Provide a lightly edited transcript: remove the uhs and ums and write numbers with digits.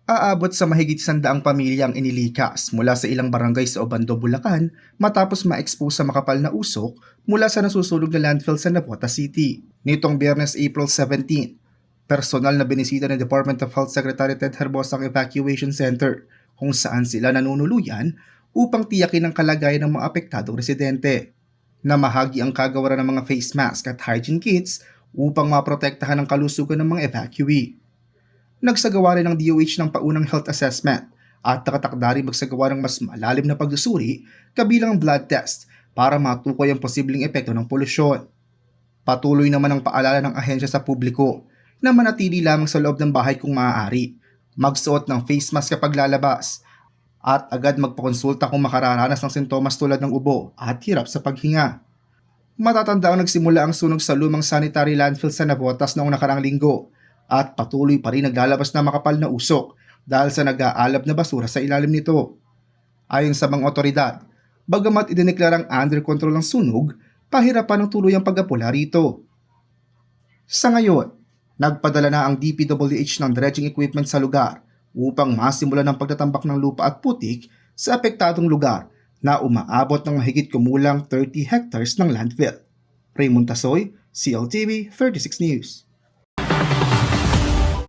Aabot sa mahigit 100 pamilya ang inilikas mula sa ilang barangay sa Obando, Bulacan matapos ma-expose sa makapal na usok mula sa nasusunog na landfill sa Navotas City. Nitong Biyernes, April 17, personal na binisita ng Department of Health Secretary Ted Herbosa ang evacuation center kung saan sila nanunuluyan upang tiyakin ang kalagayan ng mga apektadong residente. Namahagi ang kagawaran ng mga face mask at hygiene kits upang maprotektahan ang kalusugan ng mga evacuee. Nagsagawa rin ng DOH ng paunang health assessment at nakatakda rin magsagawa ng mas malalim na pagsusuri kabilang ang blood test para matukoy ang posibleng epekto ng polusyon. Patuloy naman ang paalala ng ahensya sa publiko na manatili lamang sa loob ng bahay kung maaari, magsuot ng face mask kapag lalabas, at agad magpakonsulta kung makararanas ng sintomas tulad ng ubo at hirap sa paghinga. Matatanda ang nagsimula ang sunog sa lumang sanitary landfill sa Navotas noong nakarang linggo at patuloy pa rin naglalabas na makapal na usok dahil sa nag-aalab na basura sa ilalim nito. Ayon sa mga otoridad, bagamat idineklarang under control ang sunog, pahirapan ng tuluyang pag-apula rito. Sa ngayon, nagpadala na ang DPWH ng dredging equipment sa lugar upang masimulan ang pagtatambak ng lupa at putik sa apektadong lugar na umaabot ng mahigit kumulang 30 hectares ng landfill. Raymond Tasoy, CLTV 36 News.